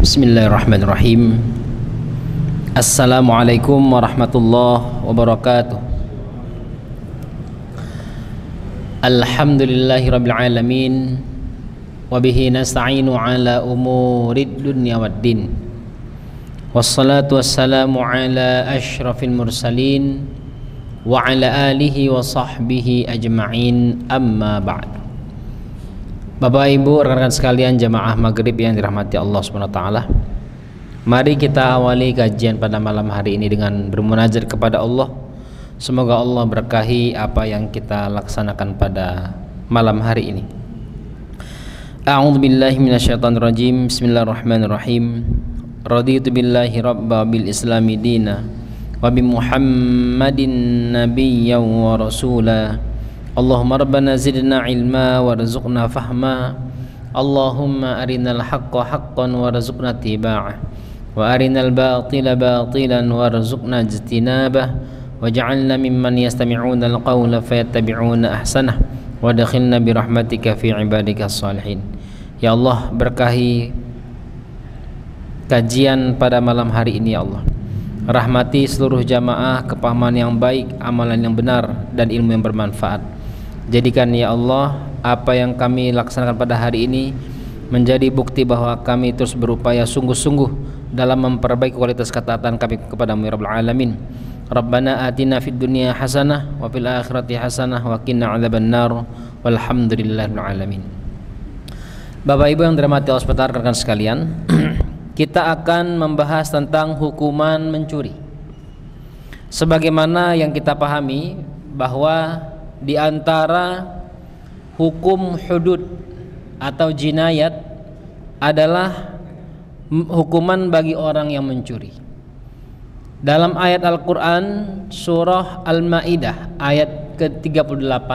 Bismillahirrahmanirrahim. Assalamualaikum warahmatullahi wabarakatuh. Alhamdulillahirabbil alamin. Wabihi nasta'inu ala umurid dunya waddin. Wassalatu wassalamu ala asyrafil mursalin wa ala alihi wa sahbihi ajma'in, amma ba'du. Bapak Ibu, rekan-rekan sekalian jamaah maghrib yang dirahmati Allah SWT, mari kita awali kajian pada malam hari ini dengan bermunajat kepada Allah. Semoga Allah berkahi apa yang kita laksanakan pada malam hari ini. A'udzu billahi minasyaitonir rajim. Bismillahirrahmanirrahim. Raditu billahi rabba bil islami dina wa bi Muhammadin nabiyyan wa rasula. Allahumma rabbana zidna ilma warzuqna fahma. Allahumma arinal haqqa haqqan warzuqna tiba'ah wa arinal batila batilan warzuqna ijtinabah waj'alna mimman yastami'una alqawla fayattabi'una ahsanah wadkhilna birahmatika fi ibadikas salihin. Ya Allah, berkahi kajian pada malam hari ini ya Allah. Rahmati seluruh jamaah, kepahaman yang baik, amalan yang benar, dan ilmu yang bermanfaat. Jadikan ya Allah apa yang kami laksanakan pada hari ini menjadi bukti bahwa kami terus berupaya sungguh-sungguh dalam memperbaiki kualitas ketaatan kami kepada-Mu ya Rabbal Alamin. Rabbana atina fid dunya hasanah wa fil akhirati hasanah wa qina adzabannar walhamdulillahil alamin. Bapak Ibu yang dirahmati Allah SWT, rekan sekalian, kita akan membahas tentang hukuman mencuri. Sebagaimana yang kita pahami bahwa di antara hukum hudud atau jinayat adalah hukuman bagi orang yang mencuri. Dalam ayat Al-Quran surah Al-Ma'idah ayat ke-38,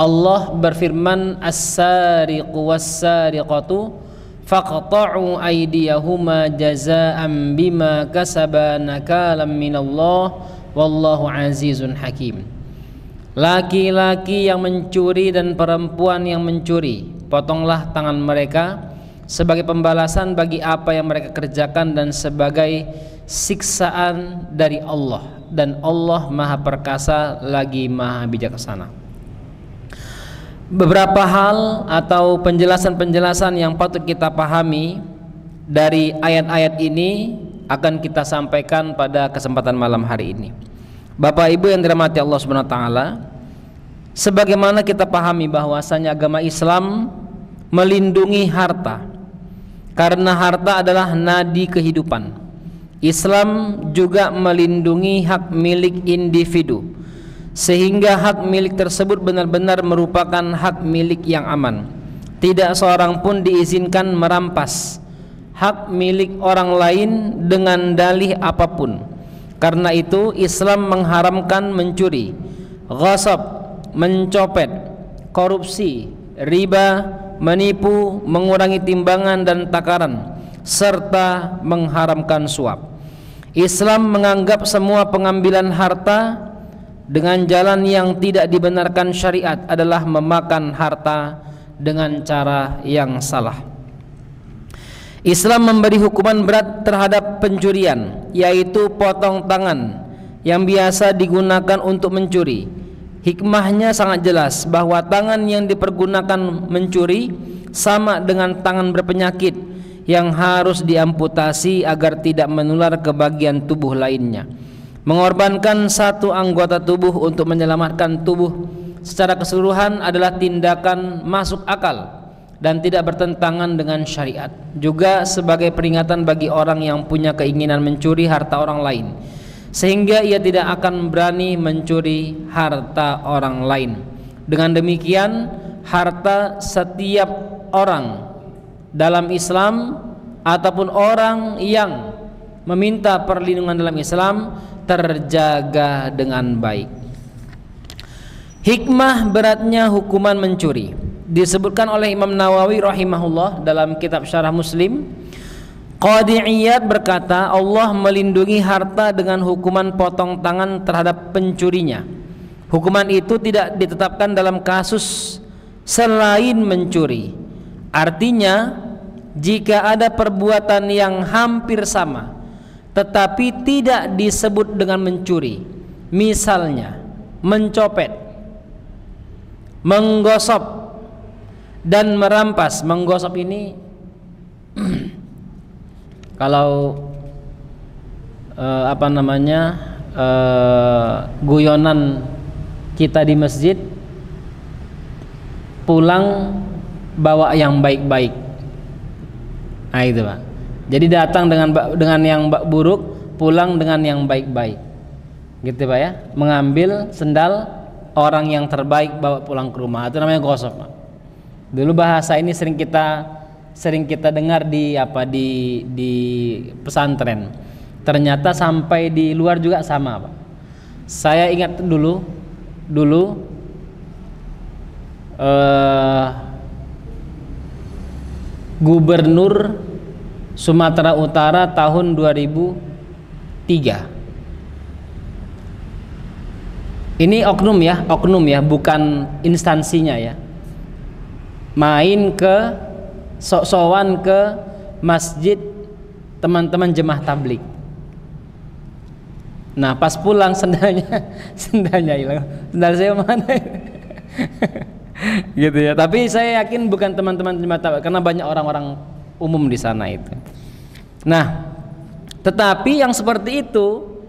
Allah berfirman, as-sariqu was-sariqatu faqta'u aydiyahuma jazaa'an bima kasaba nakalam minallah wallahu azizun hakim. Laki-laki yang mencuri dan perempuan yang mencuri, potonglah tangan mereka sebagai pembalasan bagi apa yang mereka kerjakan dan sebagai siksaan dari Allah, dan Allah Maha Perkasa lagi Maha Bijaksana. Beberapa hal atau penjelasan-penjelasan yang patut kita pahami dari ayat-ayat ini akan kita sampaikan pada kesempatan malam hari ini. Bapak Ibu yang dirahmati Allah SWT, sebagaimana kita pahami bahwasanya agama Islam melindungi harta, karena harta adalah nadi kehidupan. Islam juga melindungi hak milik individu, sehingga hak milik tersebut benar-benar merupakan hak milik yang aman. Tidak seorang pun diizinkan merampas hak milik orang lain dengan dalih apapun. Karena itu Islam mengharamkan mencuri, ghasab, mencopet, korupsi, riba, menipu, mengurangi timbangan dan takaran, serta mengharamkan suap. Islam menganggap semua pengambilan harta dengan jalan yang tidak dibenarkan syariat adalah memakan harta dengan cara yang salah. Islam memberi hukuman berat terhadap pencurian, yaitu potong tangan yang biasa digunakan untuk mencuri. Hikmahnya sangat jelas bahwa tangan yang dipergunakan mencuri sama dengan tangan berpenyakit yang harus diamputasi agar tidak menular ke bagian tubuh lainnya. Mengorbankan satu anggota tubuh untuk menyelamatkan tubuh secara keseluruhan adalah tindakan masuk akal dan tidak bertentangan dengan syariat. Juga sebagai peringatan bagi orang yang punya keinginan mencuri harta orang lain, sehingga ia tidak akan berani mencuri harta orang lain. Dengan demikian, harta setiap orang dalam Islam ataupun orang yang meminta perlindungan dalam Islam terjaga dengan baik. Hikmah beratnya hukuman mencuri disebutkan oleh Imam Nawawi rahimahullah dalam kitab Syarah Muslim. Qadhi Iyad berkata, Allah melindungi harta dengan hukuman potong tangan terhadap pencurinya. Hukuman itu tidak ditetapkan dalam kasus selain mencuri. Artinya jika ada perbuatan yang hampir sama tetapi tidak disebut dengan mencuri, misalnya mencopet, menggosok dan merampas. Menggosok ini kalau guyonan kita di masjid, pulang bawa yang baik-baik. Nah itu Pak. Jadi datang dengan yang buruk, pulang dengan yang baik-baik. Gitu Pak ya. Mengambil sendal orang yang terbaik bawa pulang ke rumah. Itu namanya gosok Pak. Dulu bahasa ini sering kita dengar di pesantren. Ternyata sampai di luar juga sama Pak. Saya ingat dulu Gubernur Sumatera Utara tahun 2003. Ini oknum ya, bukan instansinya ya. Main ke sok-sokan ke masjid teman-teman jemaah tablik. Nah pas pulang sendalnya hilang. Sendal saya mana? Gitu ya. Tapi saya yakin bukan teman-teman jemaah tablik, karena banyak orang-orang umum di sana itu. Nah, tetapi yang seperti itu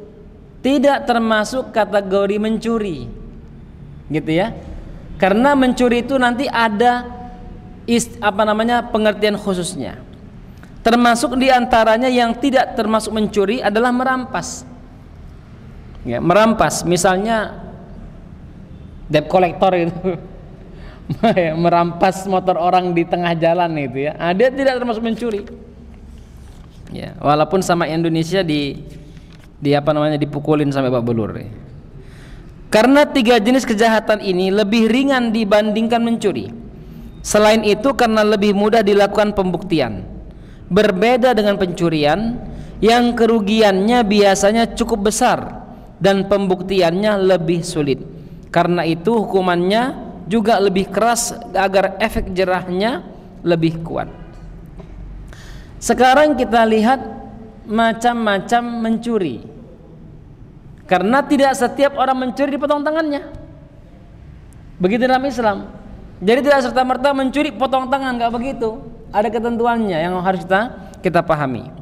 tidak termasuk kategori mencuri, gitu ya. Karena mencuri itu nanti ada pengertian khususnya. Termasuk diantaranya yang tidak termasuk mencuri adalah merampas. Ya, merampas, misalnya debt collector itu, merampas motor orang di tengah jalan itu ya. Dia tidak termasuk mencuri. Ya, walaupun sama Indonesia dipukulin sampai babak belur. Ya. Karena 3 jenis kejahatan ini lebih ringan dibandingkan mencuri. Selain itu karena lebih mudah dilakukan pembuktian. Berbeda dengan pencurian yang kerugiannya biasanya cukup besar dan pembuktiannya lebih sulit. Karena itu hukumannya juga lebih keras agar efek jerahnya lebih kuat. Sekarang kita lihat macam-macam mencuri. Karena tidak setiap orang mencuri dipotong tangannya. Begitu dalam Islam. Jadi tidak serta-merta mencuri potong tangan, enggak begitu. Ada ketentuannya yang harus kita pahami.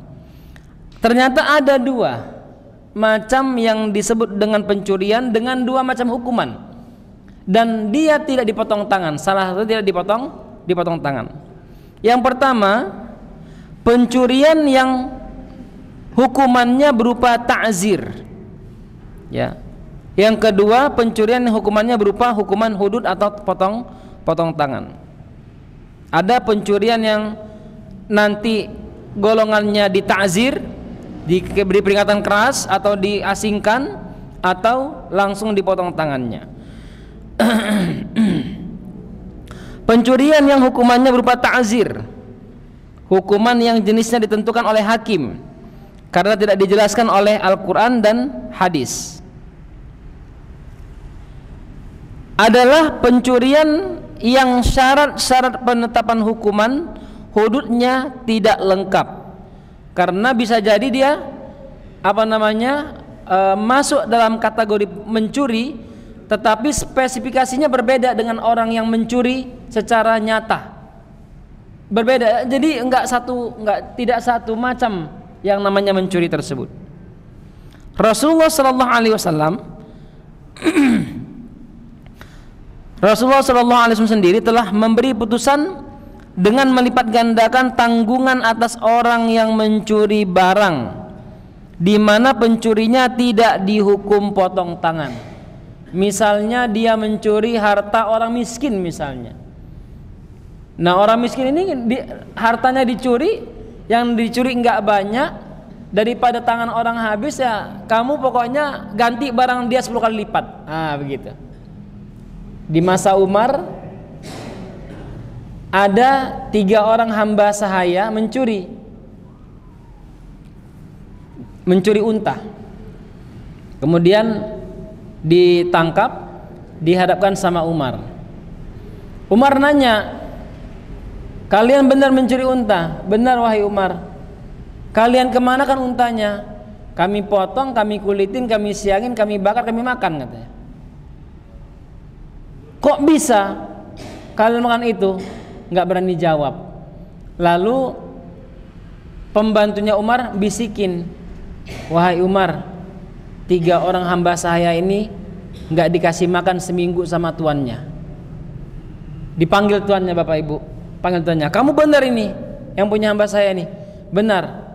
Ternyata ada 2 macam yang disebut dengan pencurian dengan 2 macam hukuman. Dan dia tidak dipotong tangan. Salah satu tidak dipotong tangan. Yang pertama, pencurian yang hukumannya berupa ta'zir. Ya. Yang kedua, pencurian yang hukumannya berupa hukuman hudud atau potong tangan. Ada pencurian yang nanti golongannya dita'zir, diberi peringatan keras atau diasingkan, atau langsung dipotong tangannya. Pencurian yang hukumannya berupa ta'zir, hukuman yang jenisnya ditentukan oleh hakim karena tidak dijelaskan oleh Al-Quran dan hadis, adalah pencurian yang syarat-syarat penetapan hukuman hududnya tidak lengkap. Karena bisa jadi dia masuk dalam kategori mencuri, tetapi spesifikasinya berbeda dengan orang yang mencuri secara nyata. Berbeda. Jadi tidak satu macam yang namanya mencuri tersebut. Rasulullah sallallahu alaihi wasallam sendiri telah memberi putusan dengan melipat gandakan tanggungan atas orang yang mencuri barang, di mana pencurinya tidak dihukum potong tangan. Misalnya dia mencuri harta orang miskin misalnya. Nah orang miskin ini hartanya dicuri, yang dicuri enggak banyak, daripada tangan orang habis ya kamu pokoknya ganti barang dia 10 kali lipat. Begitu. Di masa Umar ada 3 orang hamba sahaya mencuri unta. Kemudian ditangkap, dihadapkan sama Umar. Umar nanya, Kalian benar mencuri unta. Benar wahai Umar. Kalian kemana kan untanya? Kami potong, kami kulitin, kami siangin, kami bakar, kami makan, katanya. Kok bisa kalian makan itu? Nggak berani jawab. Lalu pembantunya Umar bisikin, wahai Umar, 3 orang hamba saya ini nggak dikasih makan seminggu sama tuannya. Dipanggil tuannya, Bapak Ibu, panggil tuannya. Kamu benar ini yang punya hamba saya ini? Benar.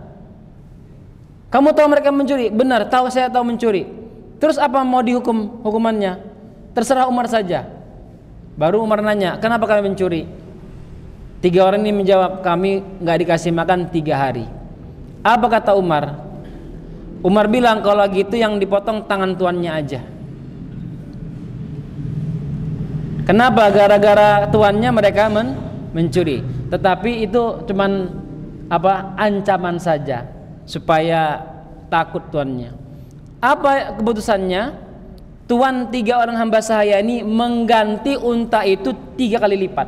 Kamu tahu mereka mencuri? Benar, tahu, saya tahu mencuri. Terus apa mau dihukum hukumannya? Terserah Umar saja. Baru Umar nanya, kenapa kalian mencuri? 3 orang ini menjawab, kami nggak dikasih makan 3 hari. Apa kata Umar? Umar bilang, kalau gitu yang dipotong tangan tuannya aja. Kenapa? Gara-gara tuannya mereka mencuri. Tetapi itu cuman ancaman saja supaya takut tuannya. Apa keputusannya? Tuan 3 orang hamba saya ini mengganti unta itu 3 kali lipat.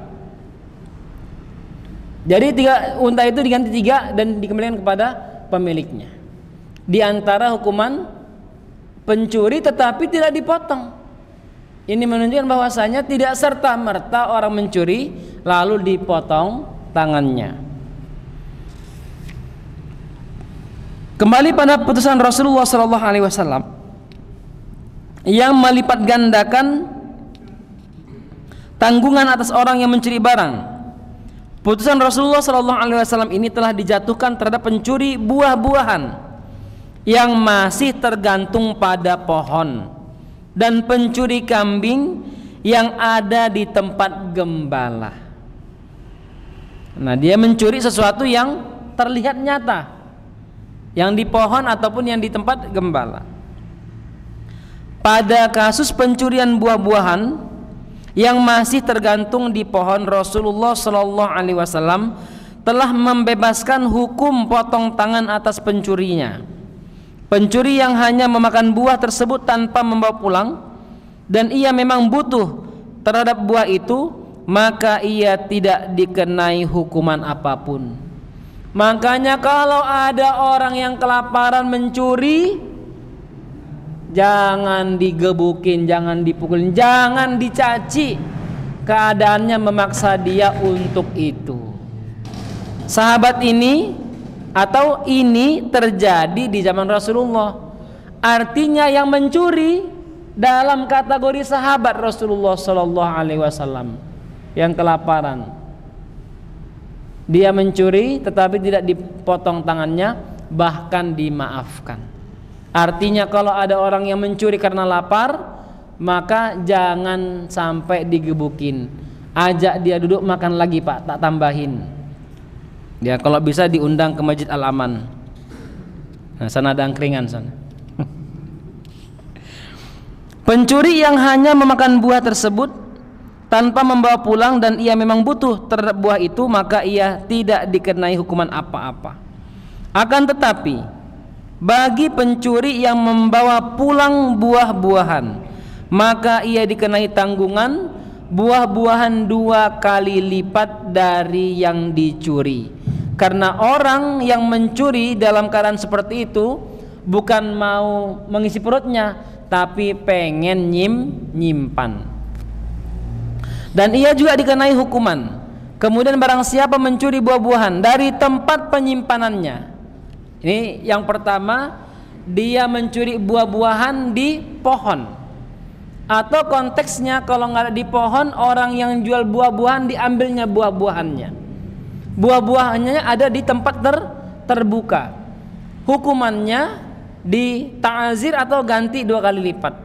Jadi 3 unta itu diganti 3 dan dikembalikan kepada pemiliknya. Di antara hukuman pencuri tetapi tidak dipotong. Ini menunjukkan bahwasanya tidak serta-merta orang mencuri lalu dipotong tangannya. Kembali pada putusan Rasulullah SAW yang melipat gandakan tanggungan atas orang yang mencuri barang. Putusan Rasulullah SAW ini telah dijatuhkan terhadap pencuri buah-buahan yang masih tergantung pada pohon dan pencuri kambing yang ada di tempat gembala. Nah, dia mencuri sesuatu yang terlihat nyata, yang di pohon ataupun yang di tempat gembala. Pada kasus pencurian buah-buahan yang masih tergantung di pohon, Rasulullah SAW telah membebaskan hukum potong tangan atas pencurinya. Pencuri yang hanya memakan buah tersebut tanpa membawa pulang dan ia memang butuh terhadap buah itu, maka ia tidak dikenai hukuman apapun. Makanya kalau ada orang yang kelaparan mencuri, jangan digebukin, jangan dipukulin, jangan dicaci. Keadaannya memaksa dia untuk itu. Sahabat ini atau ini terjadi di zaman Rasulullah. Artinya yang mencuri dalam kategori sahabat Rasulullah SAW yang kelaparan. Dia mencuri tetapi tidak dipotong tangannya, bahkan dimaafkan. Artinya kalau ada orang yang mencuri karena lapar, maka jangan sampai digebukin. Ajak dia duduk makan lagi, Pak, tak tambahin. Ya, kalau bisa diundang ke Masjid Al-Aman. Nah, sana ada angkringan sana. Pencuri yang hanya memakan buah tersebut tanpa membawa pulang dan ia memang butuh terhadap buah itu, maka ia tidak dikenai hukuman apa-apa. Akan tetapi bagi pencuri yang membawa pulang buah-buahan, maka ia dikenai tanggungan buah-buahan 2 kali lipat dari yang dicuri. Karena orang yang mencuri dalam keadaan seperti itu bukan mau mengisi perutnya, tapi pengen nyimpan. Dan ia juga dikenai hukuman. Kemudian barang siapa mencuri buah-buahan dari tempat penyimpanannya. Ini yang pertama, dia mencuri buah-buahan di pohon. Atau konteksnya kalau nggak ada di pohon, orang yang jual buah-buahan diambilnya buah-buahannya. Buah-buahannya ada di tempat terbuka. Hukumannya di ta'azir atau ganti 2 kali lipat.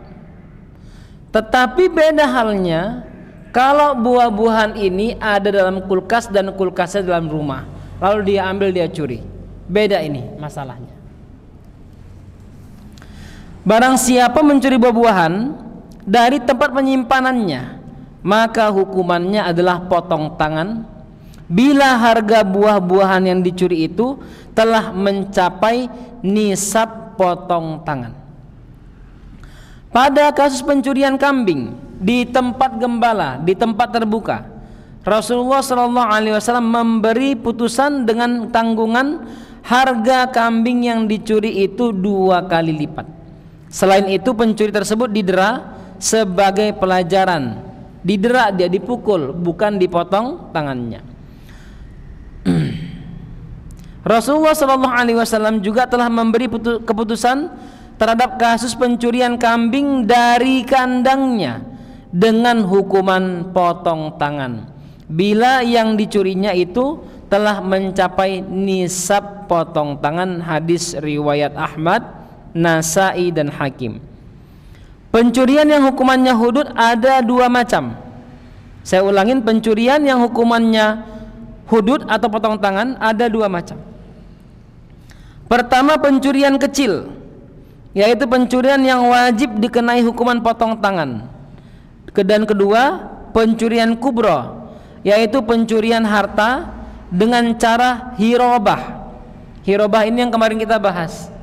Tetapi beda halnya kalau buah-buahan ini ada dalam kulkas dan kulkasnya dalam rumah, lalu dia ambil, dia curi. Beda ini masalahnya. Barang siapa mencuri buah-buahan dari tempat penyimpanannya, maka hukumannya adalah potong tangan bila harga buah-buahan yang dicuri itu telah mencapai nisab potong tangan. Pada kasus pencurian kambing di tempat gembala, di tempat terbuka, Rasulullah SAW memberi putusan dengan tanggungan harga kambing yang dicuri itu 2 kali lipat. Selain itu pencuri tersebut didera sebagai pelajaran. Didera, dia dipukul, bukan dipotong tangannya. Rasulullah SAW juga telah memberi keputusan terhadap kasus pencurian kambing dari kandangnya dengan hukuman potong tangan bila yang dicurinya itu telah mencapai nisab potong tangan. Hadis riwayat Ahmad, Nasai dan Hakim. Pencurian yang hukumannya hudud ada 2 macam. Saya ulangin, pencurian yang hukumannya hudud atau potong tangan ada 2 macam. Pertama, pencurian kecil, yaitu pencurian yang wajib dikenai hukuman potong tangan. Dan kedua, pencurian kubro, yaitu pencurian harta dengan cara hirobah. Hirobah ini yang kemarin kita bahas.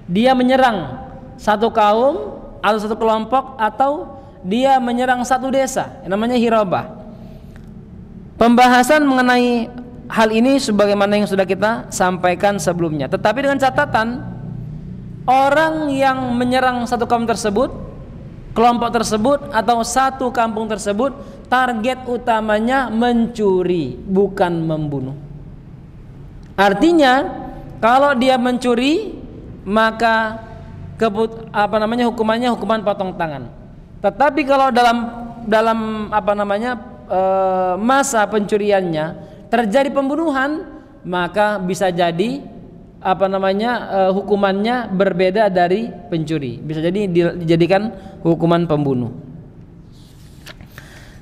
Dia menyerang satu kaum atau satu kelompok, atau dia menyerang satu desa, yang namanya hirobah. Pembahasan mengenai hal ini sebagaimana yang sudah kita sampaikan sebelumnya, tetapi dengan catatan, orang yang menyerang satu kaum tersebut, kelompok tersebut, atau satu kampung tersebut, target utamanya mencuri, bukan membunuh. Artinya kalau dia mencuri, maka hukumannya hukuman potong tangan. Tetapi kalau dalam masa pencuriannya terjadi pembunuhan, maka bisa jadi hukumannya berbeda dari pencuri. Bisa jadi dijadikan hukuman pembunuh.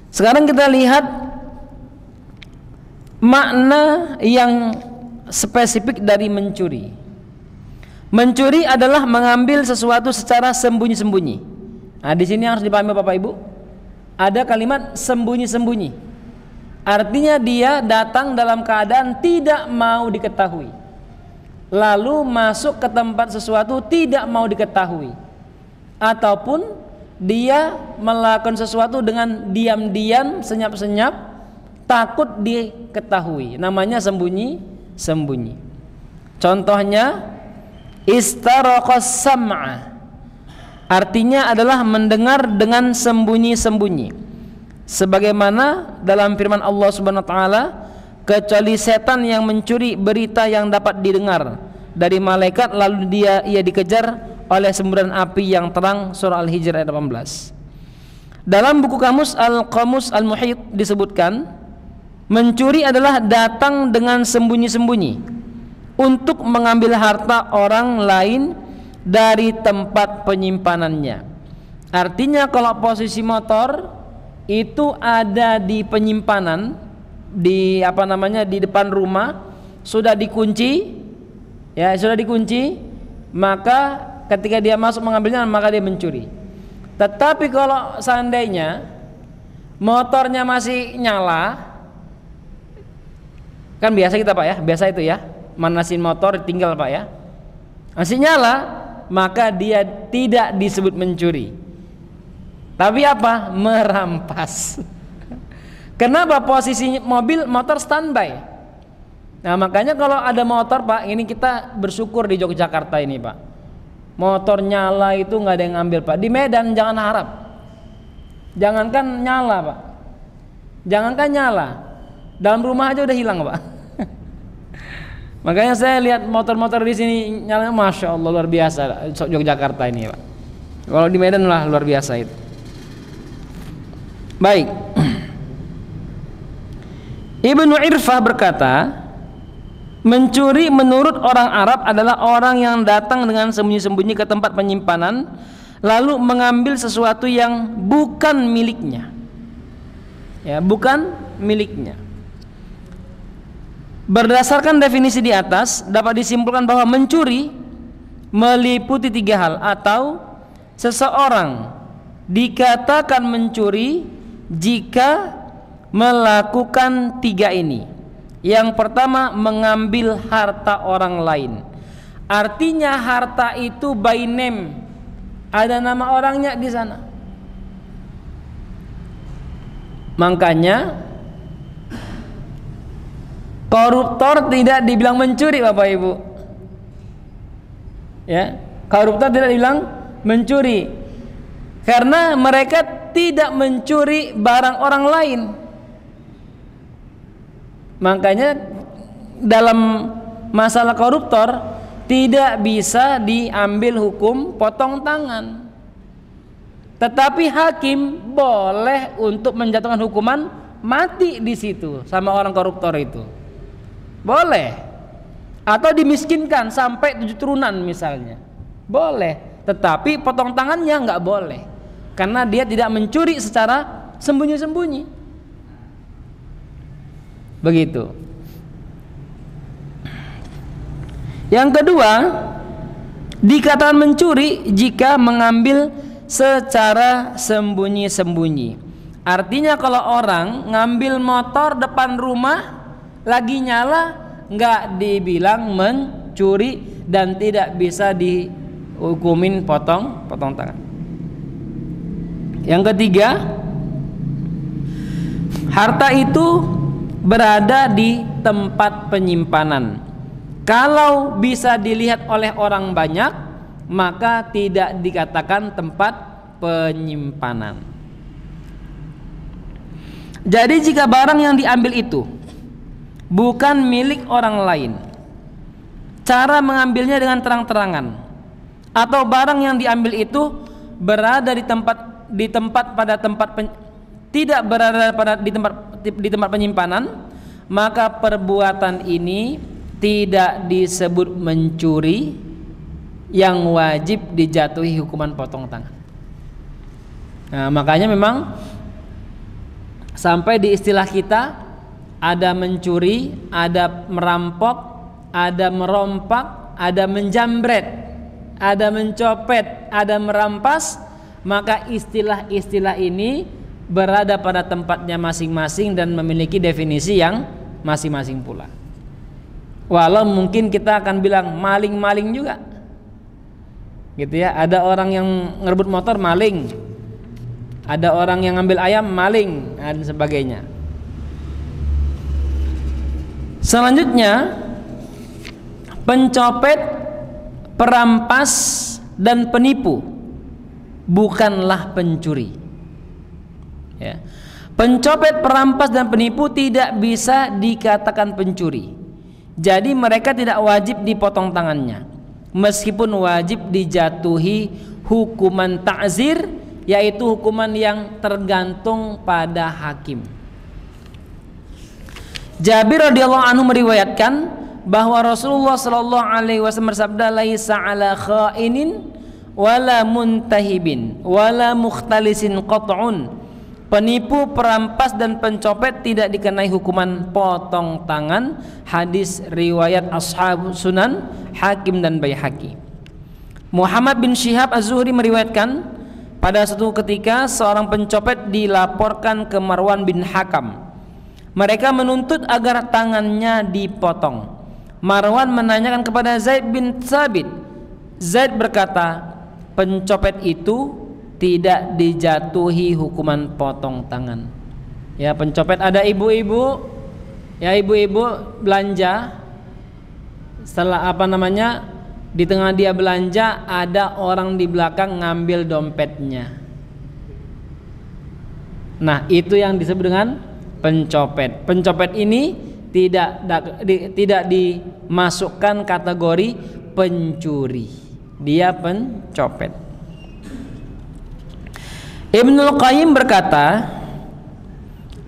Sekarang kita lihat makna yang spesifik dari mencuri. Mencuri adalah mengambil sesuatu secara sembunyi-sembunyi. Nah, di sini harus dipahami Bapak Ibu. Ada kalimat sembunyi-sembunyi. Artinya dia datang dalam keadaan tidak mau diketahui, lalu masuk ke tempat sesuatu tidak mau diketahui, ataupun dia melakukan sesuatu dengan diam-diam, senyap-senyap, takut diketahui. Namanya sembunyi-sembunyi. Contohnya istaraqas sam'a, artinya adalah mendengar dengan sembunyi-sembunyi. Sebagaimana dalam firman Allah Subhanahu wa taala, kecuali setan yang mencuri berita yang dapat didengar dari malaikat lalu ia dikejar oleh semburan api yang terang. Surah Al-Hijr ayat 18. Dalam buku kamus Al-Qamus Al-Muhit disebutkan, mencuri adalah datang dengan sembunyi-sembunyi untuk mengambil harta orang lain dari tempat penyimpanannya. Artinya kalau posisi motor itu ada di penyimpanan, di di depan rumah, sudah dikunci, maka ketika dia masuk mengambilnya, maka dia mencuri. Tetapi kalau seandainya motornya masih nyala, kan biasa kita Pak ya, biasa itu ya, manasin motor tinggal Pak ya, masih nyala, maka dia tidak disebut mencuri. Tapi apa? Merampas. Kenapa? Posisi motor standby. Nah makanya kalau ada motor Pak, ini kita bersyukur di Yogyakarta ini Pak, motor nyala itu nggak ada yang ngambil Pak. Di Medan jangan harap, jangankan nyala Pak, jangankan nyala, dalam rumah aja udah hilang Pak. Makanya saya lihat motor-motor di sini nyala, masya Allah luar biasa Yogyakarta ini Pak. Kalau di Medan lah luar biasa itu. Baik. Ibnu Irfah berkata, mencuri menurut orang Arab adalah orang yang datang dengan sembunyi-sembunyi ke tempat penyimpanan lalu mengambil sesuatu yang bukan miliknya. Ya, bukan miliknya. Berdasarkan definisi di atas, dapat disimpulkan bahwa mencuri meliputi 3 hal, atau seseorang dikatakan mencuri jika melakukan 3 ini. Yang pertama, mengambil harta orang lain. Artinya harta itu by name, ada nama orangnya di sana. Makanya Koruptor tidak dibilang mencuri, Bapak Ibu. Ya, koruptor tidak dibilang mencuri karena mereka tidak mencuri barang orang lain. Makanya dalam masalah koruptor tidak bisa diambil hukum potong tangan. Tetapi hakim boleh untuk menjatuhkan hukuman mati di situ sama orang koruptor itu. Boleh. Atau dimiskinkan sampai 7 turunan misalnya. Boleh. Tetapi potong tangannya nggak boleh. Karena dia tidak mencuri secara sembunyi-sembunyi. Begitu. Yang kedua, dikatakan mencuri jika mengambil secara sembunyi-sembunyi. Artinya kalau orang ngambil motor depan rumah lagi nyala, nggak dibilang mencuri dan tidak bisa dihukumin potong tangan. Yang ketiga, harta itu berada di tempat penyimpanan. Kalau bisa dilihat oleh orang banyak, maka tidak dikatakan tempat penyimpanan. Jadi jika barang yang diambil itu bukan milik orang lain, cara mengambilnya dengan terang-terangan, atau barang yang diambil itu berada tidak berada di tempat penyimpanan, maka perbuatan ini tidak disebut mencuri yang wajib dijatuhi hukuman potong tangan. Nah, makanya memang sampai di istilah kita ada mencuri, ada merampok, ada merompak, ada menjambret, ada mencopet, ada merampas, maka istilah-istilah ini berada pada tempatnya masing-masing dan memiliki definisi yang masing-masing pula. Walau mungkin kita akan bilang maling-maling juga, gitu ya. Ada orang yang ngerebut motor, maling. Ada orang yang ngambil ayam, maling, dan sebagainya. Selanjutnya, pencopet, perampas, dan penipu bukanlah pencuri. Ya. Pencopet, perampas, dan penipu tidak bisa dikatakan pencuri. Jadi mereka tidak wajib dipotong tangannya, meskipun wajib dijatuhi hukuman ta'zir, yaitu hukuman yang tergantung pada hakim. Jabir radhiyallahu anhu meriwayatkan bahwa Rasulullah sallallahu alaihi wasallam bersabda, laisa ala khainin wala muntahibin wala mukhtalisin qat'un. Penipu, perampas, dan pencopet tidak dikenai hukuman potong tangan. Hadis riwayat Ashab Sunan, Hakim, dan Baihaqi. Muhammad bin Syihab Az-Zuhri meriwayatkan, pada suatu ketika seorang pencopet dilaporkan ke Marwan bin Hakam. Mereka menuntut agar tangannya dipotong. Marwan menanyakan kepada Zaid bin Thabit. Zaid berkata, pencopet itu tidak dijatuhi hukuman potong tangan. Ya, pencopet, ada ibu-ibu, ya, ibu-ibu belanja, setelah di tengah dia belanja ada orang di belakang ngambil dompetnya. Nah, itu yang disebut dengan pencopet. Pencopet ini tidak dimasukkan kategori pencuri. Dia pencopet. Ibnul Qayyim berkata,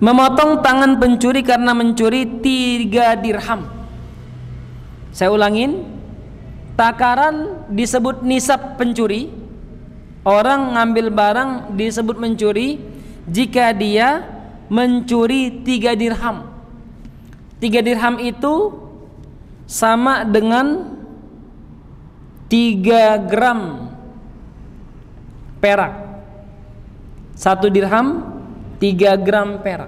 memotong tangan pencuri karena mencuri 3 dirham. Saya ulangin, takaran disebut nisab pencuri. Orang ngambil barang disebut mencuri jika dia mencuri 3 dirham. 3 dirham itu sama dengan 3 gram perak. 1 dirham 3 gram perak.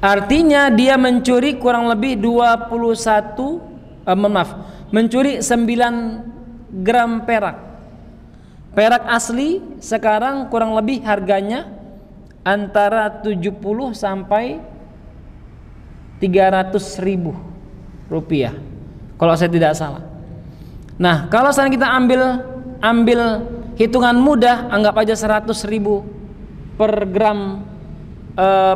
Artinya dia mencuri kurang lebih mencuri 9 gram perak. Perak asli sekarang kurang lebih harganya antara 70 sampai 300.000 rupiah kalau saya tidak salah. Nah, kalau sekarang kita ambil hitungan mudah, anggap aja 100.000 per gram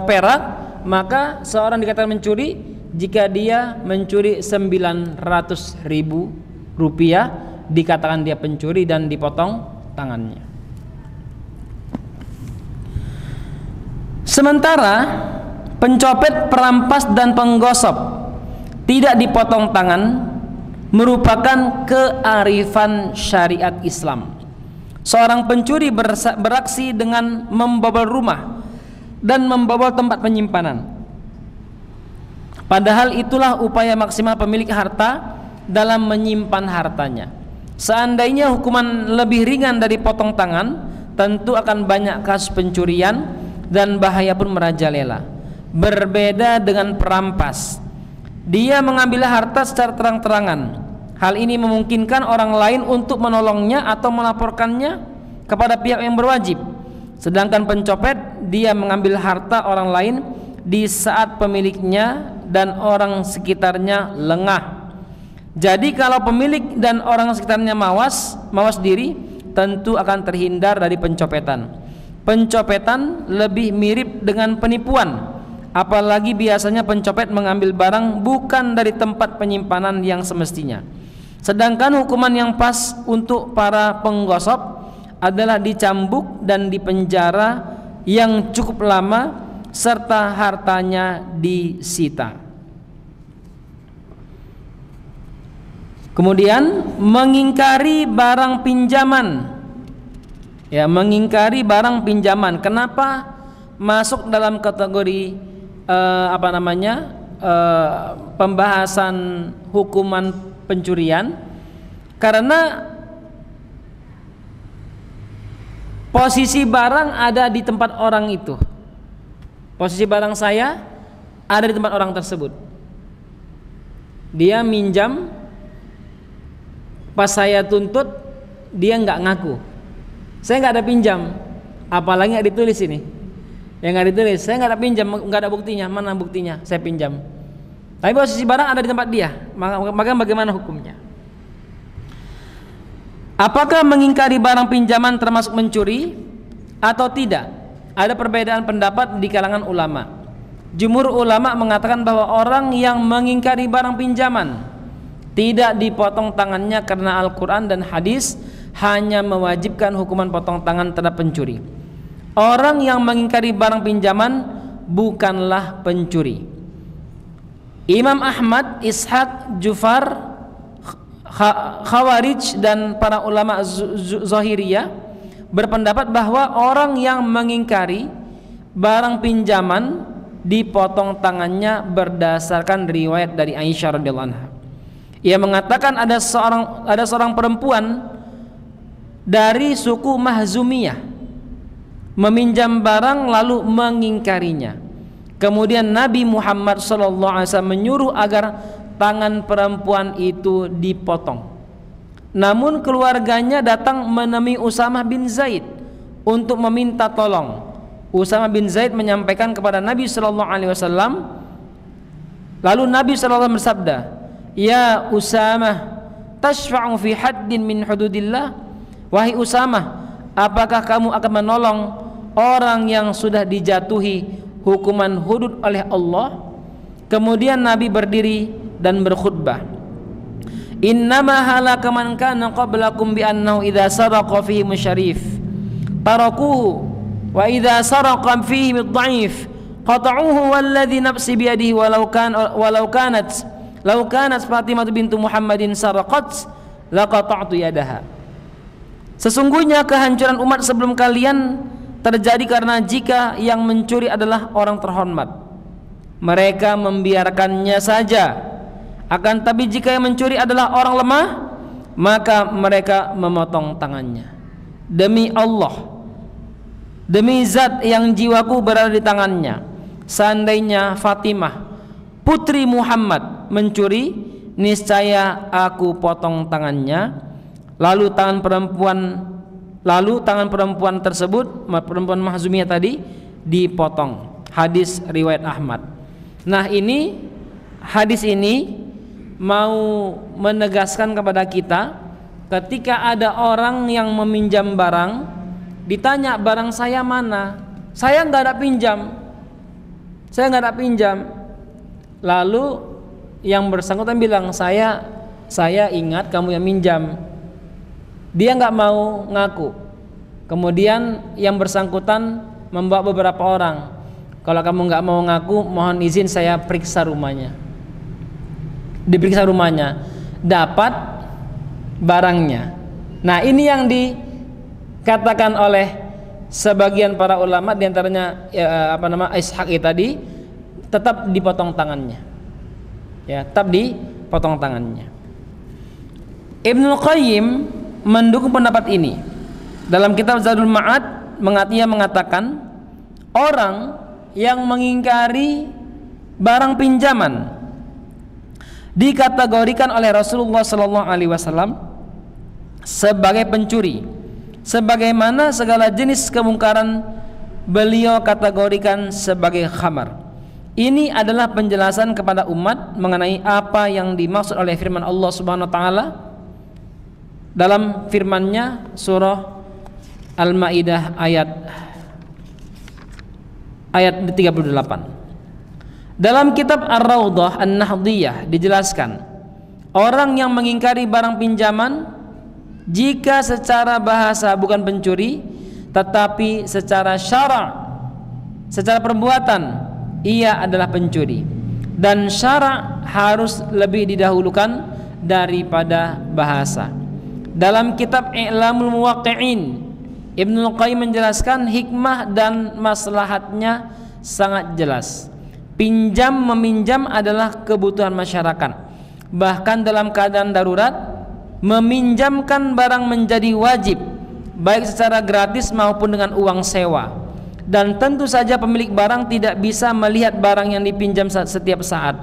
perak, maka seorang dikatakan mencuri jika dia mencuri 900.000 rupiah, dikatakan dia pencuri dan dipotong tangannya. Sementara pencopet, perampas dan penggosok tidak dipotong tangan merupakan kearifan syariat Islam. Seorang pencuri beraksi dengan membobol rumah dan membobol tempat penyimpanan. Padahal itulah upaya maksimal pemilik harta dalam menyimpan hartanya. Seandainya hukuman lebih ringan dari potong tangan, tentu akan banyak kasus pencurian dan bahaya pun merajalela. Berbeda dengan perampas, dia mengambil harta secara terang-terangan. Hal ini memungkinkan orang lain untuk menolongnya atau melaporkannya kepada pihak yang berwajib. Sedangkan pencopet, dia mengambil harta orang lain di saat pemiliknya dan orang sekitarnya lengah. Jadi kalau pemilik dan orang sekitarnya mawas diri, tentu akan terhindar dari pencopetan. Pencopetan lebih mirip dengan penipuan. Apalagi biasanya pencopet mengambil barang bukan dari tempat penyimpanan yang semestinya. Sedangkan hukuman yang pas untuk para penggosok adalah dicambuk dan dipenjara yang cukup lama serta hartanya disita. Kemudian mengingkari barang pinjaman. Ya, mengingkari barang pinjaman. Kenapa masuk dalam kategori pembahasan hukuman pencurian? Karena posisi barang ada di tempat orang itu. Posisi barang saya ada di tempat orang tersebut. Dia minjam, pas saya tuntut dia nggak ngaku. Saya nggak ada pinjam, apalagi nggak ditulis ini. Yang nggak ditulis, saya nggak ada pinjam, nggak ada buktinya. Mana buktinya? Saya pinjam. Tapi posisi barang ada di tempat dia, maka bagaimana hukumnya? Apakah mengingkari barang pinjaman termasuk mencuri atau tidak? Ada perbedaan pendapat di kalangan ulama. Jumhur ulama mengatakan bahwa orang yang mengingkari barang pinjaman tidak dipotong tangannya karena Al-Quran dan hadis hanya mewajibkan hukuman potong tangan terhadap pencuri. Orang yang mengingkari barang pinjaman bukanlah pencuri. Imam Ahmad, Ishaq, Jufar, Khawarij dan para ulama Zahiriyah berpendapat bahwa orang yang mengingkari barang pinjaman dipotong tangannya berdasarkan riwayat dari Aisyah radhiyallahu anha. Ia mengatakan ada seorang perempuan dari suku Mahzumiyah meminjam barang lalu mengingkarinya. Kemudian Nabi Muhammad SAW menyuruh agar tangan perempuan itu dipotong. Namun keluarganya datang menemui Usamah bin Zaid untuk meminta tolong. Usamah bin Zaid menyampaikan kepada Nabi SAW. Lalu Nabi SAW bersabda, "Ya Usamah, tashfa'u fi haddin min hududillah?" Wahai Usamah, apakah kamu akan menolong orang yang sudah dijatuhi hukuman hudud oleh Allah? Kemudian Nabi berdiri dan berkhutbah, "Innama halaka man kana qablakum bi annahu idza saraqa fihi musyarif tarakuhu wa idza saraqa fihi mid-dha'if qata'uhu walladhi nafsi bi yadihi walau kanat Fatimah bintu Muhammadin saraqat laqata'tu yadaha." Sesungguhnya kehancuran umat sebelum kalian terjadi karena jika yang mencuri adalah orang terhormat, mereka membiarkannya saja. Akan tapi jika yang mencuri adalah orang lemah, maka mereka memotong tangannya. Demi Allah, demi zat yang jiwaku berada di tangannya, seandainya Fatimah putri Muhammad mencuri, niscaya aku potong tangannya. Lalu tangan perempuan tersebut, Mahzumiyah tadi, dipotong. Hadis riwayat Ahmad. Nah, ini hadis ini mau menegaskan kepada kita, ketika ada orang yang meminjam barang, ditanya barang saya mana, saya nggak ada pinjam. Lalu yang bersangkutan bilang, saya ingat kamu yang minjam. Dia nggak mau ngaku. Kemudian yang bersangkutan membawa beberapa orang. Kalau kamu nggak mau ngaku, mohon izin saya periksa rumahnya. Diperiksa rumahnya, dapat barangnya. Nah, ini yang dikatakan oleh sebagian para ulama, diantaranya Ishaq tadi, tetap dipotong tangannya. Ya, tetap dipotong tangannya. Ibnul Qayyim mendukung pendapat ini. Dalam kitab Zadul Ma'ad, ia mengatakan orang yang mengingkari barang pinjaman dikategorikan oleh Rasulullah SAW sebagai pencuri, sebagaimana segala jenis kemungkaran beliau kategorikan sebagai khamar. Ini adalah penjelasan kepada umat mengenai apa yang dimaksud oleh firman Allah Subhanahu wa taala dalam firman-Nya surah Al-Maidah ayat 38. Dalam kitab Ar-Raudhah An-Nahdiyah dijelaskan, orang yang mengingkari barang pinjaman jika secara bahasa bukan pencuri, tetapi secara syara', secara perbuatan ia adalah pencuri, dan syara' harus lebih didahulukan daripada bahasa. Dalam kitab I'lamul Muwaqqi'in, Ibnul Qayyim menjelaskan hikmah dan maslahatnya sangat jelas. Pinjam meminjam adalah kebutuhan masyarakat. Bahkan dalam keadaan darurat, meminjamkan barang menjadi wajib, baik secara gratis maupun dengan uang sewa. Dan tentu saja pemilik barang tidak bisa melihat barang yang dipinjam setiap saat.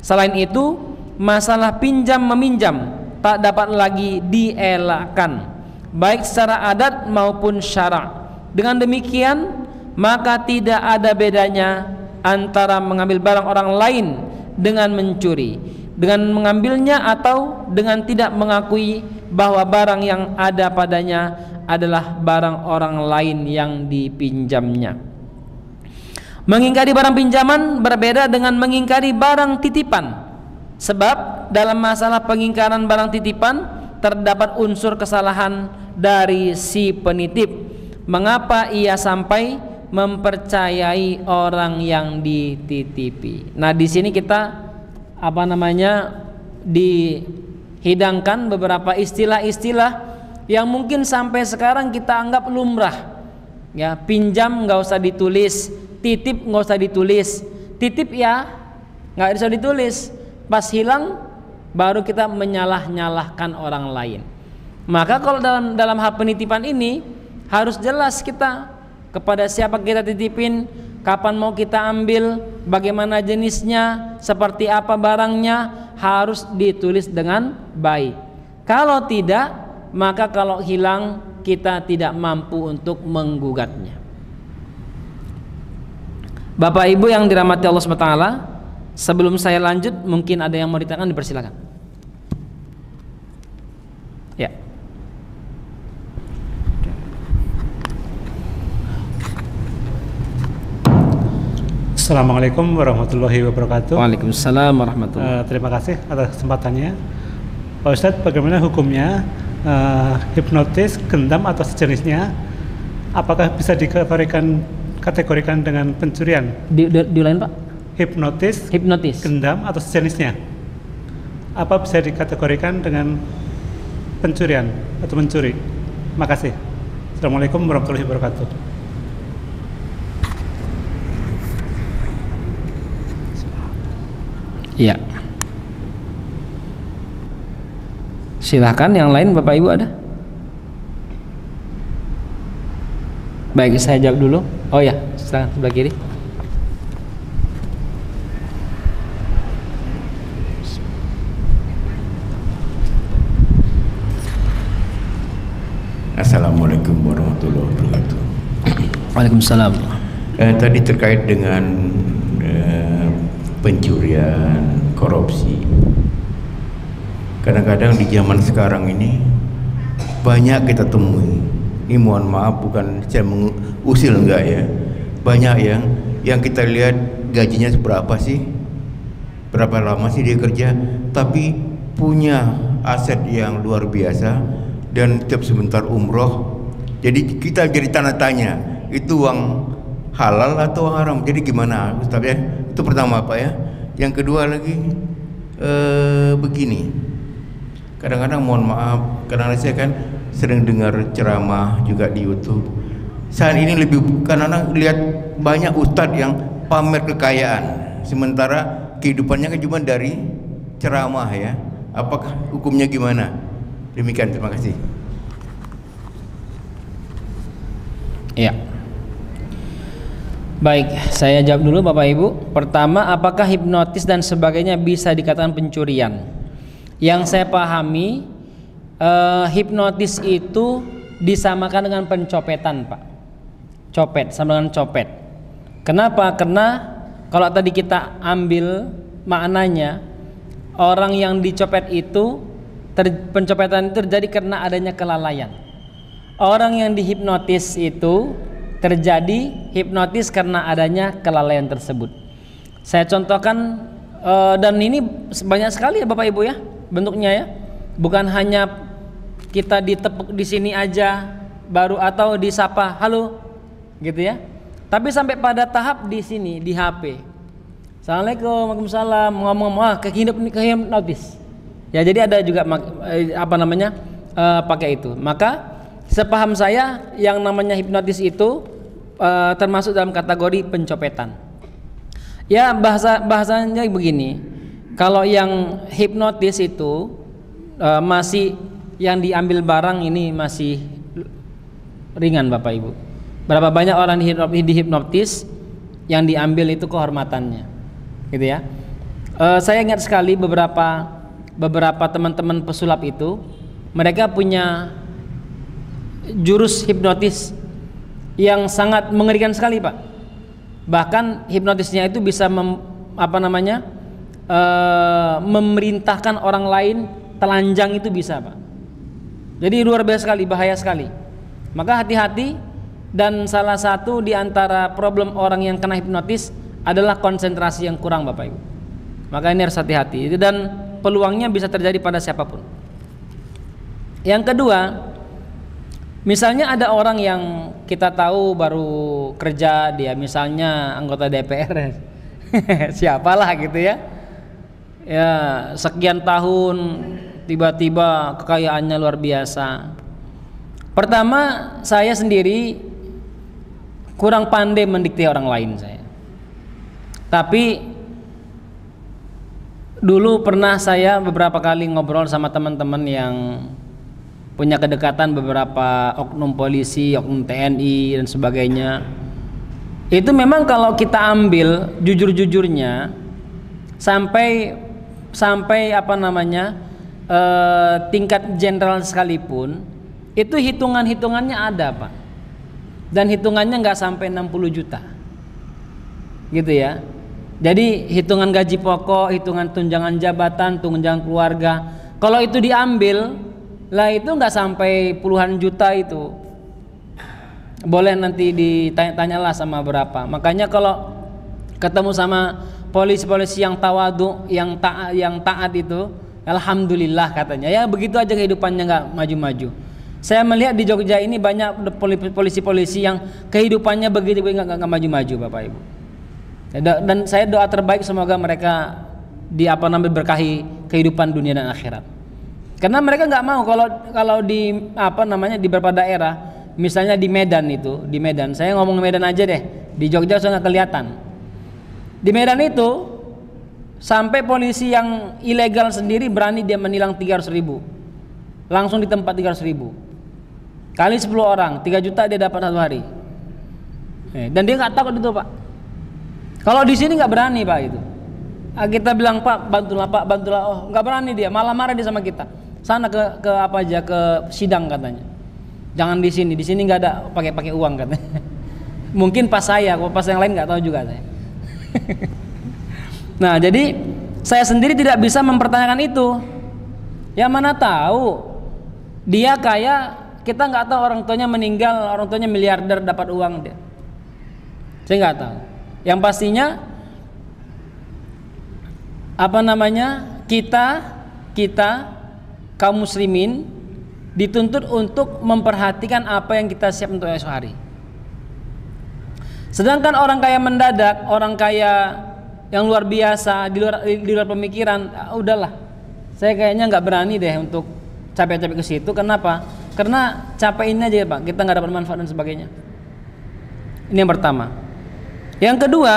Selain itu, masalah pinjam meminjam tak dapat lagi dielakkan, baik secara adat maupun syara'. Dengan demikian, maka tidak ada bedanya antara mengambil barang orang lain dengan mencuri, dengan mengambilnya atau dengan tidak mengakui bahwa barang yang ada padanya adalah barang orang lain yang dipinjamnya. Mengingkari barang pinjaman berbeda dengan mengingkari barang titipan, sebab dalam masalah pengingkaran barang titipan terdapat unsur kesalahan dari si penitip. Mengapa ia sampai mempercayai orang yang dititipi? Nah, di sini kita dihidangkan beberapa istilah-istilah yang mungkin sampai sekarang kita anggap lumrah. Ya, pinjam nggak usah ditulis, titip nggak usah ditulis. Titip ya nggak usah ditulis, pas hilang baru kita menyalah-nyalahkan orang lain. Maka kalau dalam hal penitipan ini harus jelas kita kepada siapa kita titipin, kapan mau kita ambil, bagaimana jenisnya, seperti apa barangnya, harus ditulis dengan baik. Kalau tidak, maka kalau hilang kita tidak mampu untuk menggugatnya. Bapak Ibu yang dirahmati Allah SWT, sebelum saya lanjut, mungkin ada yang mau ditanyakan, dipersilakan. Ya. Assalamualaikum warahmatullahi wabarakatuh. Waalaikumsalam warahmatullahi wabarakatuh. Terima kasih atas kesempatannya. Pak Ustadz, bagaimana hukumnya hipnotis, gendam atau sejenisnya? Apakah bisa dikategorikan dengan pencurian? Di lain Pak? Hipnotis, gendam atau sejenisnya? Apa bisa dikategorikan dengan pencurian atau mencuri? Makasih. Assalamualaikum warahmatullahi wabarakatuh. Iya. Silahkan yang lain Bapak Ibu ada? Baik, saya jawab dulu. Oh ya, silakan sebelah kiri. Assalamualaikum warahmatullahi wabarakatuh. Waalaikumsalam. Tadi terkait dengan pencurian, korupsi. Kadang-kadang di zaman sekarang ini banyak kita temui. Ini mohon maaf, bukan saya mengusil enggak ya. Banyak yang kita lihat gajinya seberapa sih? Berapa lama sih dia kerja? Tapi punya aset yang luar biasa dan setiap sebentar umroh. Jadi kita jadi tanda tanya, itu uang halal atau uang haram? Jadi gimana Ustaz ya? Itu pertama Pak ya. Yang kedua lagi begini. Kadang-kadang mohon maaf, kadang-kadang saya kan sering dengar ceramah juga di YouTube. Saat ini lebih kadang-kadang lihat banyak ustadz yang pamer kekayaan, sementara kehidupannya kan cuma dari ceramah ya. Apakah hukumnya gimana? Demikian, terima kasih. Ya. Baik, saya jawab dulu Bapak Ibu. Pertama, apakah hipnotis dan sebagainya bisa dikatakan pencurian? Yang saya pahami, hipnotis itu disamakan dengan pencopetan, Pak. Copet, sama dengan copet. Kenapa? Karena kalau tadi kita ambil maknanya, orang yang dicopet itu pencopetan itu terjadi karena adanya kelalaian. Orang yang dihipnotis itu terjadi hipnotis karena adanya kelalaian tersebut. Saya contohkan, dan ini banyak sekali ya Bapak Ibu ya bentuknya ya. Bukan hanya kita ditepuk di sini aja baru atau disapa halo gitu ya. Tapi sampai pada tahap di sini di HP. Assalamualaikum, waalaikumsalam, ngomong-ngomong kehipnotis. Ya jadi ada juga pakai itu. Maka sepaham saya yang namanya hipnotis itu termasuk dalam kategori pencopetan. Ya bahasanya begini. Kalau yang hipnotis itu masih yang diambil barang ini masih ringan Bapak Ibu. Berapa banyak orang dihipnotis yang diambil itu kehormatannya, gitu ya. Saya ingat sekali beberapa teman-teman pesulap itu, mereka punya jurus hipnotis yang sangat mengerikan sekali Pak. Bahkan hipnotisnya itu bisa memerintahkan orang lain telanjang itu bisa Pak. Jadi luar biasa sekali, bahaya sekali. Maka hati-hati, dan salah satu di antara problem orang yang kena hipnotis adalah konsentrasi yang kurang Bapak Ibu. Maka ini harus hati-hati, dan peluangnya bisa terjadi pada siapapun. Yang kedua, misalnya ada orang yang kita tahu baru kerja, dia misalnya anggota DPR siapalah gitu ya. Ya, sekian tahun tiba-tiba kekayaannya luar biasa. Pertama, saya sendiri kurang pandai mendikte orang lain saya. Tapi dulu pernah saya beberapa kali ngobrol sama teman-teman yang punya kedekatan beberapa oknum polisi, oknum TNI dan sebagainya. Itu memang kalau kita ambil jujur-jujurnya sampai tingkat jenderal sekalipun itu hitungannya ada Pak, dan hitungannya nggak sampai 60 juta gitu ya. Jadi hitungan gaji pokok, hitungan tunjangan jabatan, tunjangan keluarga, kalau itu diambil lah itu nggak sampai puluhan juta. Itu boleh nanti ditanya-tanyalah sama berapa. Makanya kalau ketemu sama polisi-polisi yang tawadu, yang taat itu, alhamdulillah katanya. Ya begitu aja kehidupannya, nggak maju-maju. Saya melihat di Jogja ini banyak polisi-polisi yang kehidupannya begitu nggak maju-maju Bapak Ibu. Dan saya doa terbaik semoga mereka berkahi kehidupan dunia dan akhirat. Karena mereka nggak mau kalau di di beberapa daerah, misalnya di Medan itu, di Medan. Saya ngomong Medan aja deh. Di Jogja saya nggak kelihatan. Di Medan itu sampai polisi yang ilegal sendiri berani dia menilang 300.000, langsung di tempat 300.000 kali 10 orang 3 juta dia dapat satu hari. Dan dia nggak takut itu Pak. Kalau di sini nggak berani Pak itu. Kita bilang Pak bantulah, oh nggak berani dia, malah marah dia sama kita. Sana ke sidang katanya. Jangan di sini nggak ada pakai uang katanya. Mungkin pas saya, kalau pas yang lain nggak tahu juga saya. Nah jadi Saya sendiri tidak bisa mempertanyakan itu. Ya mana tahu dia kaya, kita nggak tahu orang tuanya meninggal, orang tuanya miliarder dapat uang dia. Saya nggak tahu. Yang pastinya kita kaum muslimin dituntut untuk memperhatikan apa yang kita siap untuk esok hari. Sedangkan orang kaya mendadak, orang kaya yang luar biasa di luar pemikiran, udahlah, saya kayaknya nggak berani deh untuk capek-capek ke situ. Kenapa? Karena capek ini aja Pak, kita nggak dapat manfaat dan sebagainya. Ini yang pertama. Yang kedua,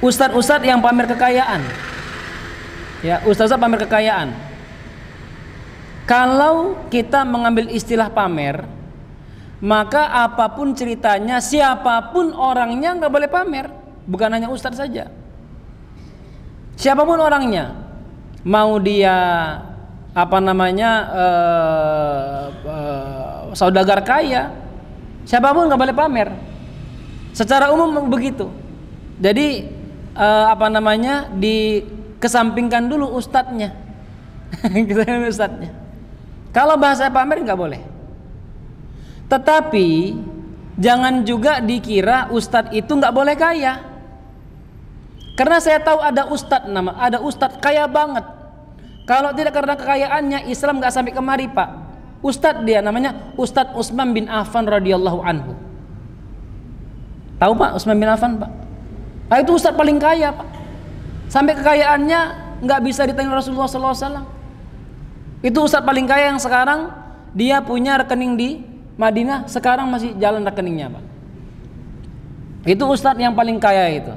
ustadz-ustadz yang pamer kekayaan. Ya, ustadz-ustadz pamer kekayaan. Kalau kita mengambil istilah pamer, maka apapun ceritanya, siapapun orangnya nggak boleh pamer. Bukan hanya ustadz saja. Siapapun orangnya, mau dia saudagar kaya, siapapun nggak boleh pamer. Secara umum begitu. Jadi dikesampingkan dulu ustadznya. Ustadznya. Kalau bahasa pamer nggak boleh. Tetapi jangan juga dikira ustadz itu nggak boleh kaya. Karena saya tahu ada ustadz kaya banget. Kalau tidak karena kekayaannya, Islam nggak sampai kemari Pak. Ustadz dia namanya Ustadz Utsman bin Affan radhiyallahu anhu. Tahu Pak Utsman bin Affan Pak? Nah, itu ustadz paling kaya Pak. Sampai kekayaannya nggak bisa ditanya Rasulullah SAW. Itu ustadz paling kaya yang sekarang dia punya rekening di Madinah, sekarang masih jalan rekeningnya Pak. Itu ustadz yang paling kaya itu.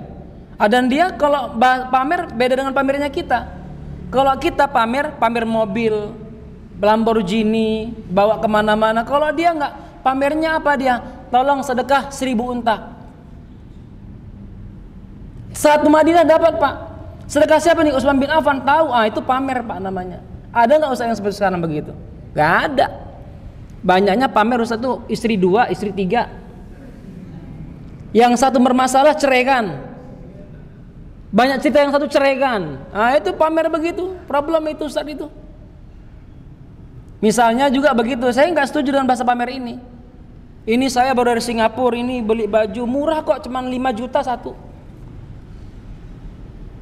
Dan dia kalau pamer beda dengan pamernya kita. Kalau kita pamer mobil Lamborghini, bawa kemana-mana. Kalau dia nggak, pamernya apa dia? Tolong sedekah 1000 unta. Saat ke Madinah dapat Pak. Sedekah siapa nih? Utsman bin Affan. Tahu, itu pamer Pak namanya. Ada nggak ustadz yang seperti sekarang begitu? Nggak ada. Banyaknya pamer ustadz tuh istri 2, istri 3. Yang satu bermasalah ceraikan. Banyak cerita yang satu ceraikan. Itu pamer begitu. Problem itu ustadz itu. Misalnya juga begitu. Saya nggak setuju dengan bahasa pamer ini. Ini saya baru dari Singapura, ini beli baju murah kok, cuma 5 juta satu.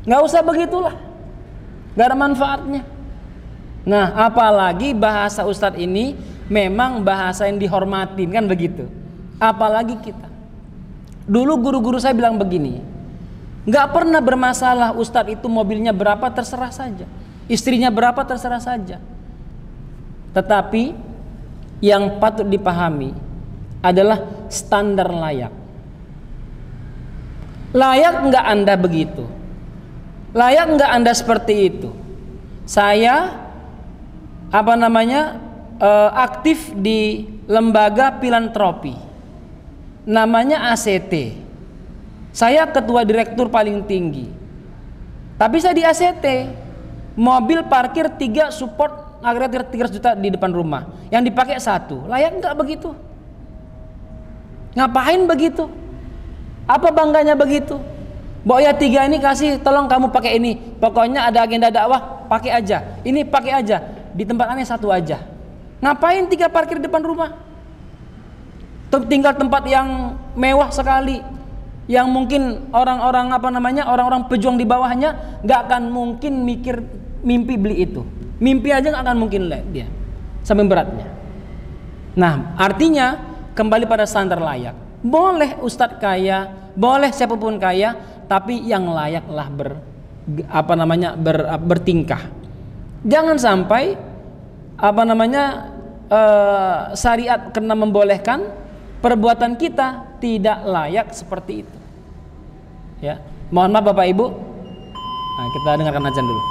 Nggak usah begitulah. Nggak ada manfaatnya. Nah, apalagi bahasa ustadz ini memang bahasa yang dihormatin, kan begitu. Apalagi kita. Dulu guru-guru saya bilang begini, nggak pernah bermasalah ustadz itu mobilnya berapa terserah saja, istrinya berapa terserah saja. Tetapi yang patut dipahami adalah standar layak. Layak nggak Anda begitu? Layak nggak Anda seperti itu? Saya aktif di lembaga filantropi, namanya ACT. Saya ketua direktur paling tinggi. Tapi saya di ACT, mobil parkir 3 support akhirnya 300 juta di depan rumah, yang dipakai 1. Layak nggak begitu? Ngapain begitu? Apa bangganya begitu? Boya 3 ini kasih, tolong kamu pakai ini. Pokoknya ada agenda dakwah, pakai aja. Ini pakai aja. Di tempat aneh 1 aja. Ngapain 3 parkir di depan rumah? Tinggal tempat yang mewah sekali, yang mungkin orang-orang pejuang di bawahnya nggak akan mungkin mimpi beli itu. Mimpi aja nggak akan mungkin dia, sampai beratnya. Nah, artinya kembali pada standar layak. Boleh ustadz kaya, boleh siapapun kaya, tapi yang layaklah bertingkah. Jangan sampai syariat karena membolehkan, perbuatan kita tidak layak seperti itu. Ya, mohon maaf Bapak Ibu. Nah, kita dengarkan azan dulu.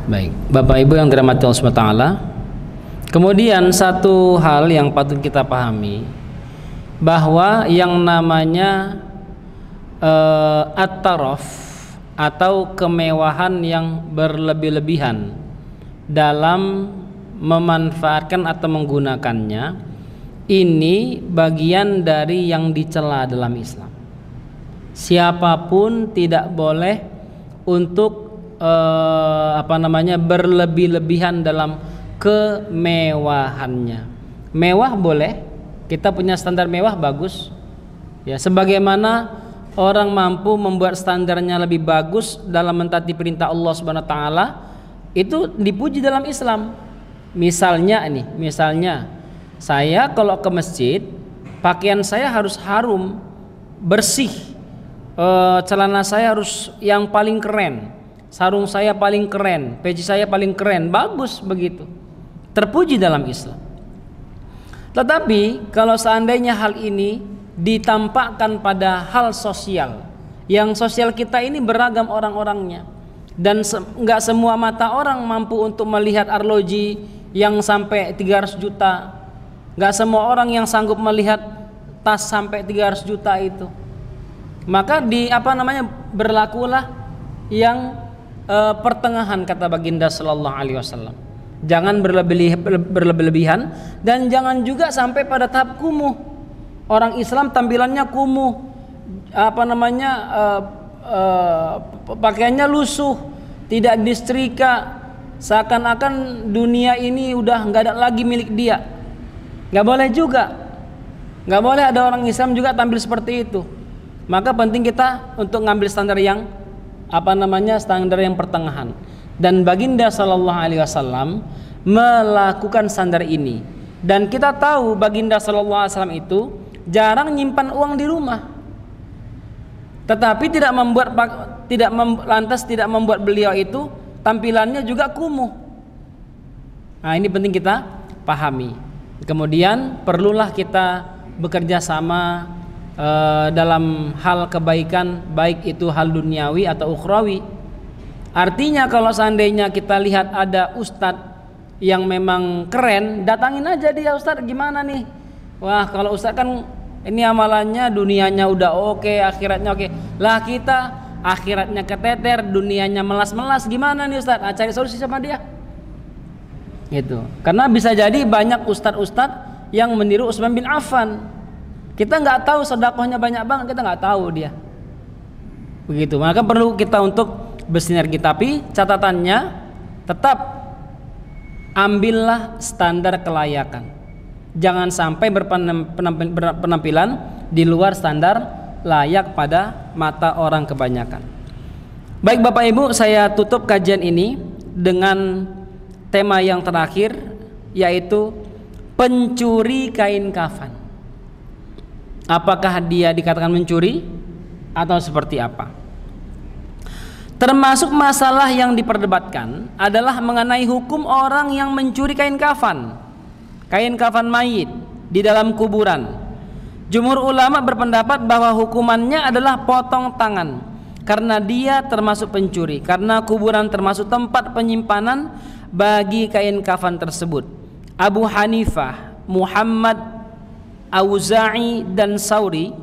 Baik, Bapak Ibu yang dirahmati Allah SWT, kemudian satu hal yang patut kita pahami, bahwa yang namanya at-taraf atau kemewahan yang berlebih-lebihan dalam memanfaatkan atau menggunakannya, ini bagian dari yang dicela dalam Islam. Siapapun tidak boleh untuk berlebih-lebihan dalam kemewahannya. Mewah boleh, kita punya standar mewah bagus. Ya, sebagaimana orang mampu membuat standarnya lebih bagus dalam mentaati perintah Allah Subhanahu wa taala, itu dipuji dalam Islam. Misalnya saya kalau ke masjid, pakaian saya harus harum, bersih. Celana saya harus yang paling keren. Sarung saya paling keren, peci saya paling keren, bagus begitu, terpuji dalam Islam. Tetapi kalau seandainya hal ini ditampakkan pada hal sosial, yang sosial kita ini beragam orang-orangnya, dan nggak semua mata orang mampu untuk melihat arloji yang sampai 300 juta, nggak semua orang yang sanggup melihat tas sampai 300 juta itu, maka berlakulah yang pertengahan, kata baginda sallallahu alaihi wasallam. Jangan berlebih-lebihan dan jangan juga sampai pada tahap kumuh. Orang Islam tampilannya kumuh, pakaiannya lusuh, tidak disetrika, seakan-akan dunia ini udah nggak ada lagi milik dia. Nggak boleh juga, nggak boleh ada orang Islam juga tampil seperti itu. Maka penting kita untuk ngambil standar yang standar yang pertengahan, dan baginda sallallahu alaihi wasallam melakukan standar ini. Dan kita tahu baginda sallallahu alaihi wasallam itu jarang nyimpan uang di rumah, tetapi tidak membuat beliau itu tampilannya juga kumuh. Nah, ini penting kita pahami. Kemudian perlulah kita bekerja sama dalam hal kebaikan, baik itu hal duniawi atau ukhrawi. Artinya kalau seandainya kita lihat ada ustadz yang memang keren, datangin aja dia, ustadz gimana nih? Wah, kalau ustadz kan ini amalannya dunianya udah oke, akhiratnya oke. Lah kita akhiratnya keteter, dunianya melas-melas, gimana nih ustadz? Cari solusi sama dia. Gitu. Karena bisa jadi banyak ustadz-ustadz yang meniru Utsman bin Affan. Kita nggak tahu sedekahnya banyak banget, kita nggak tahu dia. Begitu, maka perlu kita untuk bersinergi. Tapi catatannya tetap ambillah standar kelayakan. Jangan sampai berpenampilan di luar standar layak pada mata orang kebanyakan. Baik Bapak Ibu, saya tutup kajian ini dengan tema yang terakhir, yaitu pencuri kain kafan. Apakah dia dikatakan mencuri atau seperti apa? Termasuk masalah yang diperdebatkan adalah mengenai hukum orang yang mencuri kain kafan mayit di dalam kuburan. Jumhur ulama berpendapat bahwa hukumannya adalah potong tangan, karena dia termasuk pencuri, karena kuburan termasuk tempat penyimpanan bagi kain kafan tersebut. Abu Hanifah, Muhammad, Auza'i dan Sauri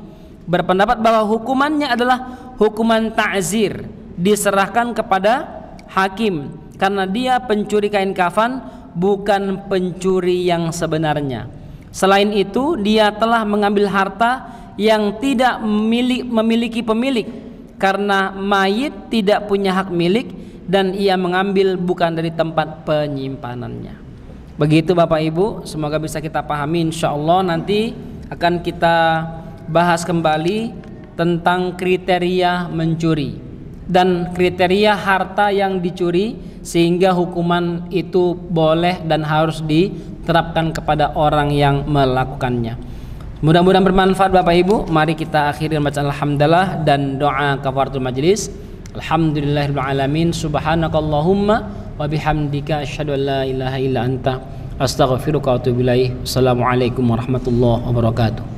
berpendapat bahwa hukumannya adalah hukuman ta'zir, diserahkan kepada hakim, karena dia pencuri kain kafan, bukan pencuri yang sebenarnya. Selain itu, dia telah mengambil harta yang tidak memiliki pemilik, karena mayit tidak punya hak milik dan ia mengambil bukan dari tempat penyimpanannya. Begitu Bapak Ibu, semoga bisa kita pahami. Insyaallah nanti akan kita bahas kembali tentang kriteria mencuri dan kriteria harta yang dicuri, sehingga hukuman itu boleh dan harus diterapkan kepada orang yang melakukannya. Mudah-mudahan bermanfaat Bapak Ibu. Mari kita akhiri dengan bacaan alhamdulillah dan doa kafaratul majlis. Alhamdulillahirabbil alamin. Subhanakallahumma wa bihamdika asyhadu an la ilaha illa anta astaghfiruka wa atubu ilaik. Assalamualaikum warahmatullahi wabarakatuh.